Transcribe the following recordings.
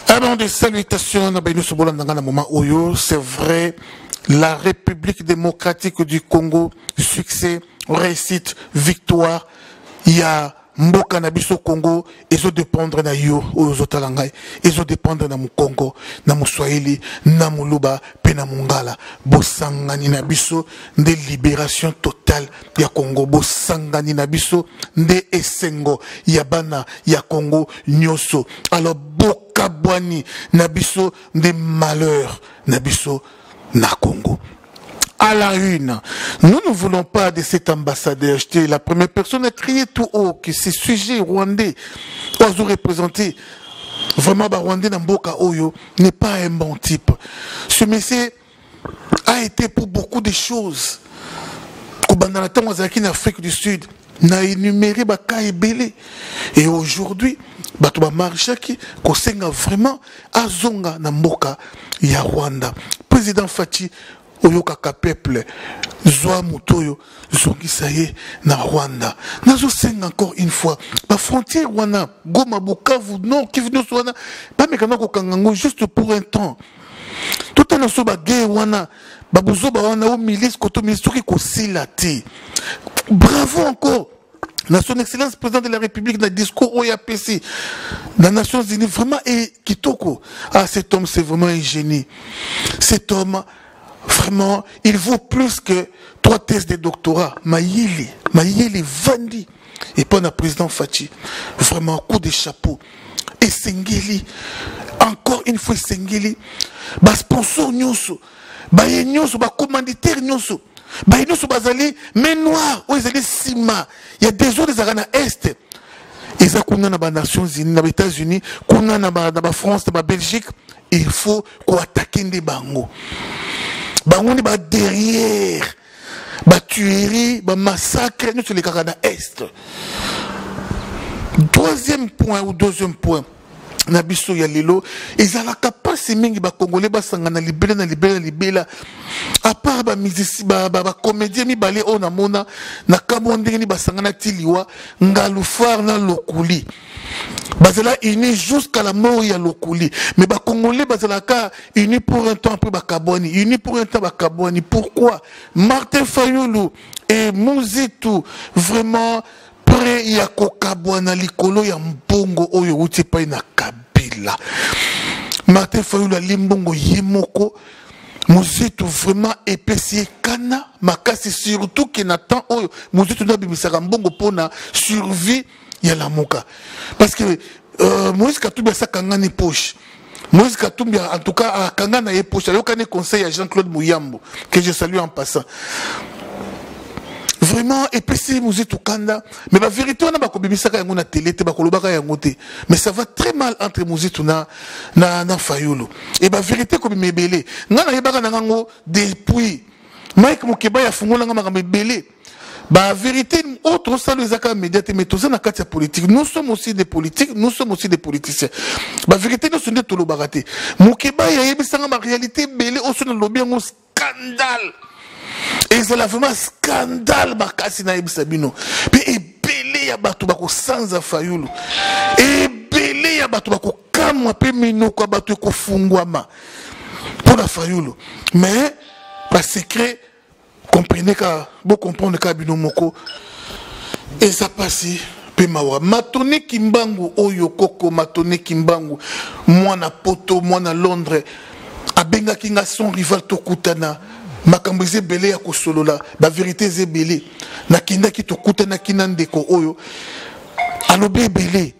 Alors, des salutations, c'est vrai, la République démocratique du Congo, succès, réussite, victoire, il y a Mboka na biso Congo, ils dépendre na yo, aux otalangai, ils dépendre na mu Congo, na mu Swahili, na mu Luba, pe na Mungala, bosangani na biso, de libération totale, ya Congo, bosangani na biso, de Esengo, ya bana, ya Congo, nyoso, alors bokabwani, na biso, de malheur, na biso, na Congo. À la une, nous ne voulons pas de cet ambassadeur. J'étais la première personne à crier tout haut que ces sujets rwandais, oiseaux représentés, vraiment, Rwandais Namboka Oyo n'est pas un bon type. Ce monsieur a été pour beaucoup de choses. Dans le temps, en Afrique du Sud, n'a énuméré Baka et Belé. Et aujourd'hui, Batuba Marchaki, Kosenga vraiment, Azonga Namboka, ya Rwanda. Président Fachi, Oyokaka peuple, Zoa Mutoyo, Zongisaye, na Rwanda. Nazo sing encore une fois. La frontière Rwanda, Goma, Bukavu, non, Kivino Rwanda, pas mécano Kangango, juste pour un temps. Tout un ensemble ba gay Rwanda, Babuzo Bawana, au milice, Koto Ministri, Kosilati. Bravo encore. Na son excellence président de la République, dans le discours OYAPC, dans les Nations Unies, vraiment, et Kitoko. Ah, cet homme, c'est vraiment un génie. Cet homme, vraiment, il vaut plus que 3 thèses de doctorat. Mayeli Vandi. Et pas le président Fachi. Vraiment, coup de chapeau. Et Sengeli. Encore une fois, Sengeli. Bas sponsor Nyoso. Baye Nyoso, bas commanditaire Nyoso. Baye Nyoso, bazali, mais noir. Où ils allaient Sima. Il y a des autres des Est. Ils ont dans les Nations Unies, dans les États-Unis, dans la France, dans la Belgique. Il faut qu'on attaque des bangos. On est derrière, tuerie, massacre, nous sommes les Canada Est. Deuxième point, Nabiso Yalilo, ils ont la capacité de Congolais, na libéla. À part les comédiens, les balais, on a mona, na kabondé, ni basangana tiliwa, ngalufar na lokuli. Bazala unis jusqu'à la mort ya lokuli. Mais les Congolais bazala unis pour un temps après bakaboni, unis pour un temps bakaboni. Pourquoi? Martin Fayulu et Mouzitou vraiment près ya kokabwana likolo ya mbongo oyo uti pa na Kabila. Martin Fayulu a limbongo yemoko. Mouzitou vraiment épaissé kana makasi surtout que Nathan oyo Mouzitou na bimisaka mbongo pona survie ya la moka. Parce que Moïse Katumbi a sa kangani poche. Moïse Katumbi en tout cas a kangana ye poche. Il y a aucun conseil à Jean-Claude Mouyambo que je salue en passant. Vraiment épaissé Mouzitou Kanda. Mais la vérité on a pas kobimisaka yango na télé te ba kolobaka yango te. Mais ça va très mal entre Mouzitou na Fayulu. Et la vérité comme mebele. Ngana yebaka na ngango depuis Mike Mukeba ya fungola ngama mebele. La vérité, autre salle les médiatés, mais tous en cas politique. Nous sommes aussi des politiques, nous sommes aussi des politiciens. La vérité, nous sommes des tolobaratés. Moukeba, il y a une réalité, belé, au son de lobby, un scandale. Et c'est vraiment scandale, Bakasi na Ibisabino. Et belé, il y a Batubako sans Afayulu. Et belé, il y a Batubako Kamwa, pe Mino, quoi, Batubako Fungwama. Pour la Fayulu. Mais, par secret, comprenez que vous comprenez que Binomoko et ça passe pemawa matone kimbangu oyo koko matone kimbangu mwana poto mwana Londres abenga kinga son rival tokutana makambo ezebele ya kosolola ba vérité ezebele na kinda ki tokutana kinandeko oyo alobe ebele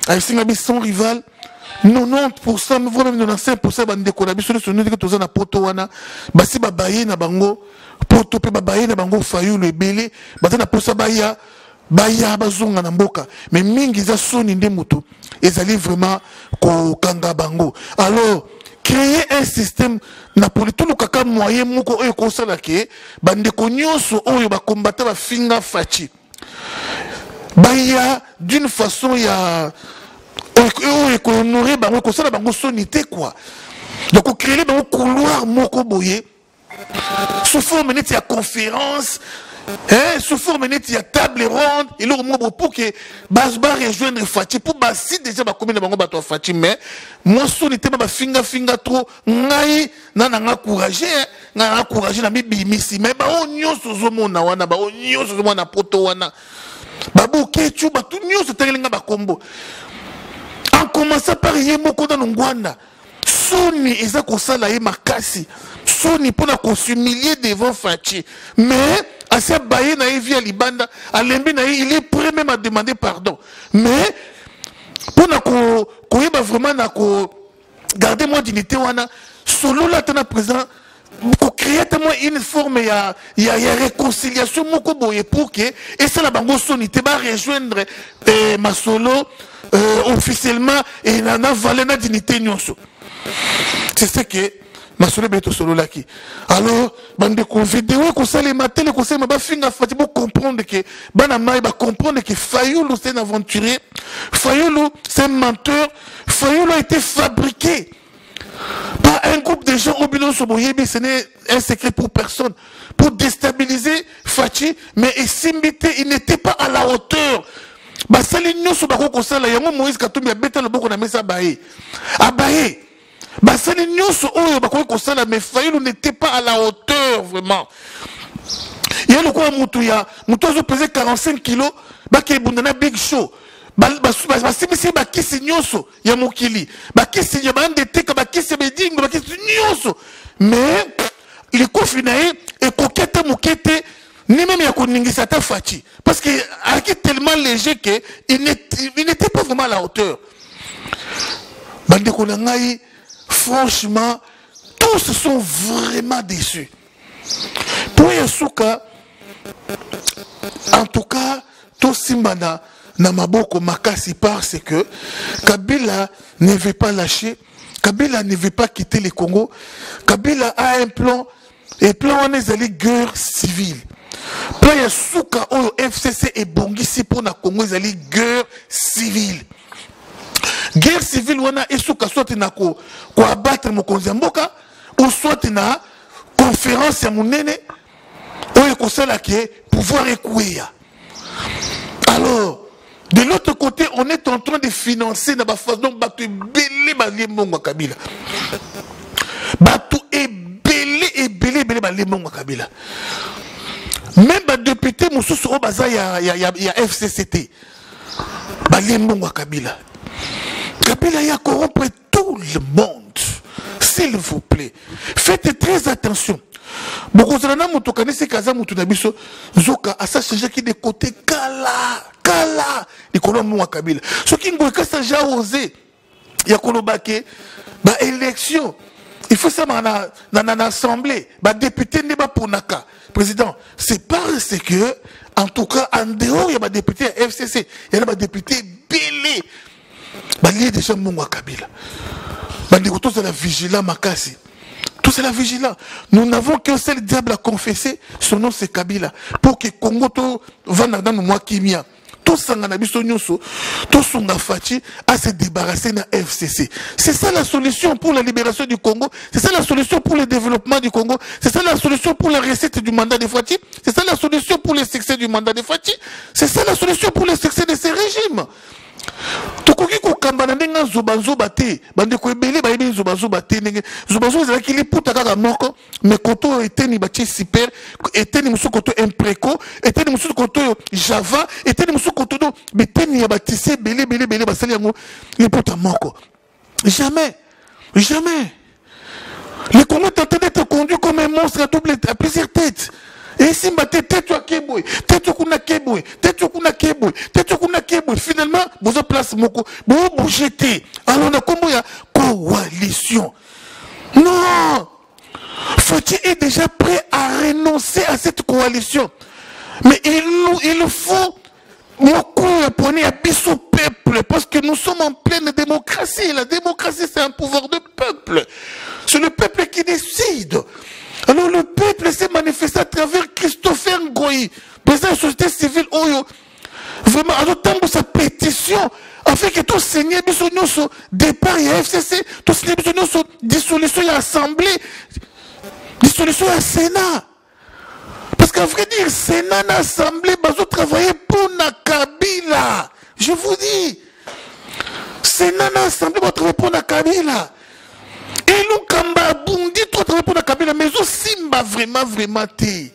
ayisinga bi son rival 90%, voire même 95% bandeko na biso nous que toza na poto wana basi babaye na bango poto pe babaye na bango Fayulu ebele baza na posa baya bazonga na mboka mais mingi za soni nde mutu ezali vraiment ko kanga bango. Alors créer un système na politique le kaka moyen moko oyo ko sala ke bandeko nyonso oyo ba combattre ba finga fachi baya d'une façon ya honorer bango ko sala bango sonité quoi. Donc créer bango couloir moko boye sous forme de conférence sous forme net, il y a table ronde, il y a pour que Basba rejoindre Fati, pour si déjà ma commune de Bato Fati, mais moi, si on était ma finga trop, n'aïe, n'a encouragé, na mi bimisi, mais on nyon sur mon wana, on nyon sur mon poto wana, babu kechu, tout nyon sur terrain ba combo. En commençant par Yemoko dans Ngwanda, Soni eza kosala ye makasi, Soni pona s'humilier devant Fati, mais à sa baye na via libanda, à l'embi na il est prêt même à demander pardon, mais pour na vraiment na garder moi dignité wana, solo là tena présent. Pour créer une forme il y a réconciliation moko boye pour que et ça la bango sonité va rejoindre ma solo officiellement et na valeur na dignité nyonso. C'est ce que ma solo beto solo là qui alors bande ko vidéo ko ça les matins ko ça ba finga fati pour comprendre que bana mai ba comprendre que Fayulu c'est un aventurier, Fayulu c'est un menteur, Fayulu a été fabriqué par un groupe de gens au bilan Soboyebi, ce n'est un secret pour personne. Pour déstabiliser Fati, mais il n'était pas à la hauteur. Basali nyoso bako kosala yango Moïse Katumbi a beta le boko na mesa baé. Abaye. Basali nyoso oyo bako kosala mais Fayulu n'était pas à la hauteur vraiment. Il y a le quoi mutu zo pesait 45 kilos, baki bundana big show. Basimisi bakisi nyonso ya mokili bakisi ya bandeteka bakisi bedingo bakisi nyonso mais il confinaé et coquette mokete ni même ya koningisa ta Fati parce que est tellement léger que il n'était pas vraiment à la hauteur. Bandeko na ngai franchement tous sont vraiment déçus pour Yasuka. En tout cas tout simbana na maboko makasi parce que Kabila ne veut pas lâcher, Kabila ne veut pas quitter le Congo, Kabila a un plan, et plan on est allé guerre civile. Plan ya souka oyo FCC et bongisi pour na Congo ils allé guerre civile. Guerre civile wana esuka soit na ko abattre mokonzi mboka ou soit na conférence ya munene oyo ko sala ke pouvoir ekouya. Alors de l'autre côté, on est en train de financer dans la façon Batu belé balé mongo Kabila. Batu est belé mongo Kabila. Même les députés Moussous au bazar il y a FCCT. Balé mongo Kabila. Kabila y a corrompu tout le monde. S'il vous plaît, faites très attention. Beaucoup de gens ont organisé Kaza Moutunabiso, Zoka, à ça changer qui de côté Kala, les colons Moua Kabila. Ce qui n'ont pas déjà osé, il y a Kolobake, bah élection. Il faut ça dans l'assemblée, bah député n'est pas pour Naka. Président, c'est parce que, en tout cas, en dehors, il y a des députés à FCC, il y a des députés belés. Bah il y a des gens Moua Kabila. Bah les autres, c'est la vigilance Makasi. Tout c'est la vigilance. Nous n'avons qu'un seul diable à confesser, son nom c'est Kabila. Pour que Congo va dans le mois Kimia. Tout ça, tout son Fati à se débarrasser de la FCC. C'est ça la solution pour la libération du Congo. C'est ça la solution pour le développement du Congo. C'est ça la solution pour la recette du mandat de Fati. C'est ça la solution pour le succès du mandat de Fati. C'est ça la solution pour le succès de ces régimes. Tokoki ko kambana ndenga zobanzoba te bande ko ebele ba yebi zobanzoba te ndenge zobanzoba ezala ki liputa kaka moko mais koto eteni batie super eteni musu koto impreco eteni musu koto java eteni musu koto do beteni ya batise bele basali yango liputa moko jamais le Congo est en train d'être conduit comme un monstre à plusieurs têtes. Et si tête finalement, vous avez place moko, vous jetez. Alors on a comment il y a coalition. Non, Fati est déjà prêt à renoncer à cette coalition. Mais il faut à biso peuple parce que nous sommes en pleine démocratie. La démocratie c'est un pouvoir de peuple. C'est le peuple qui décide. Alors le peuple s'est manifesté à travers Christopher Ngoyi, président de la société civile Oyo. Vraiment, à notre sa pétition, afin que tout Seigneur bisogno so départ et FCC, tout Seigneur bisogno so dissolution et assemblée, dissolution et Sénat. Parce qu'à vrai dire, c'est une assemblée qui travailler pour la Kabila. Je vous dis. C'est une assemblée qui travailler pour la Kabila. Et nous, Kamba Bundi, tu travailler pour la Kabila, mais aussi vraiment té.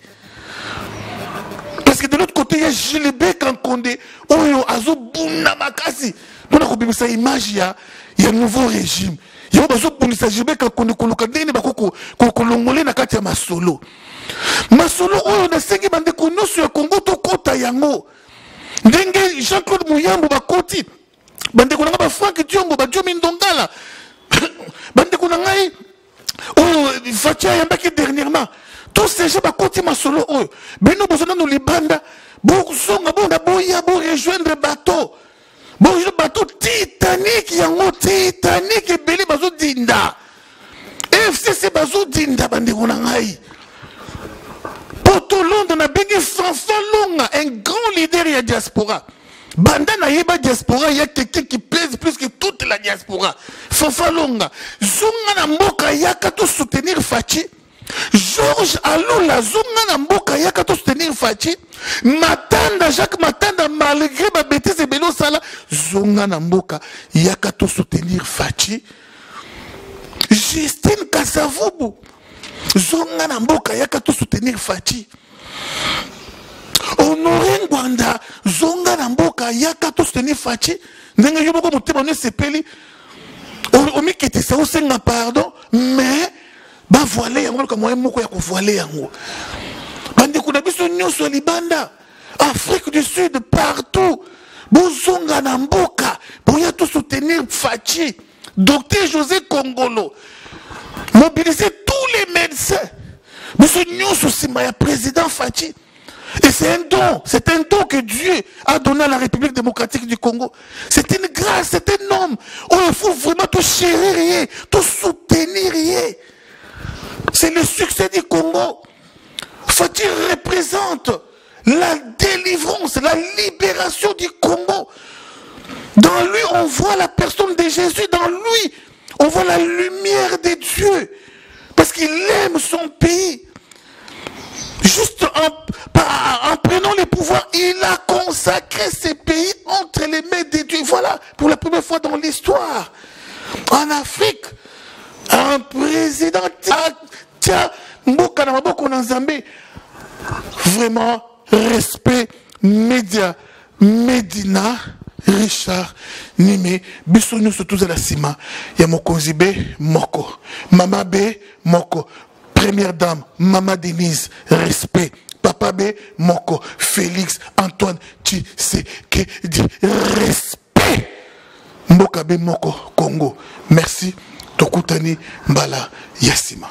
Parce que de l'autre côté, il y a Gilbert Kankondé, Oyo, Azo Bouna Makasi. On a compris ça, image, il y a un nouveau régime. Il y a un Gilbert Kankondé, Kolongolé Nakati Masolo. Masolo, Oyo, na sengi bande kono sur Congo, to kota yango. Ndenge Jean-Claude Mouyambo, bakoti. Bande konanga ba Franck Diombo, ba Diomi Ndongala. Bande konanga, oh, Fatia Yambaki dernièrement. Tous ces gens bakoti Masolo, Oyo. Beno bozona no libanda, bo songa, bo na boya, bo rejoindre bateau. Bon, le bateau Titanic, yango Titanic, et belé bazo dinda. FCC bazo dinda, bande konanga. Poto Londres, on a béni Fanfan Longa, un grand leader de la diaspora. Banda na yeba diaspora, il y a quelqu'un qui pèse plus que toute la diaspora. Fanfan Longa. Zunga na mboka yaka to soutenir Fachi. Georges Aloula, Zunga na mboka yaka to soutenir Fachi. Matanda, Jacques Matanda, malgré ma bêtise et Beno Sala, Zunga na mboka yaka to soutenir Fachi. Justine Kasavubu. Zonga na mboka yaka to soutenir Fachi. Honoré Ngwanda, zonga na mboka yaka to soutenir Fachi. Ndenge yo boko motema ne sepeli. Omi kete sa osenga pardon, mais ba voiler yango comme moyen moko ya ko voiler yango. Bande kuna biso nyoso libanda. Afrique du Sud partout. Bozonga na mboka, boya to soutenir Fachi. Docteur José Kongolo. Mobiliser tous les médecins. Monsieur Nyonso Simaya, président Fachi. Et c'est un don que Dieu a donné à la République démocratique du Congo. C'est une grâce, c'est un homme. Oh, il faut vraiment tout chérir, tout soutenir. C'est le succès du Congo. Fachi représente la délivrance, la libération du Congo. Dans lui, on voit la personne de Jésus. Dans lui, on voit la lumière de Dieu. Parce qu'il aime son pays. Juste en prenant les pouvoirs, il a consacré ce pays entre les mains de Dieu. Voilà, pour la première fois dans l'histoire. En Afrique, un président, vraiment, respect, média, Medina, Richard, Nime, Bissonio surtout à la Sima, Yamokonzi B, Moko, Mama B, Moko, Première Dame, Mama Denise, respect, Papa B, Moko, Félix, Antoine, Tshisekedi, respect, Mboka B, Moko, Congo. Merci, Tokutani, Mbala, Yassima.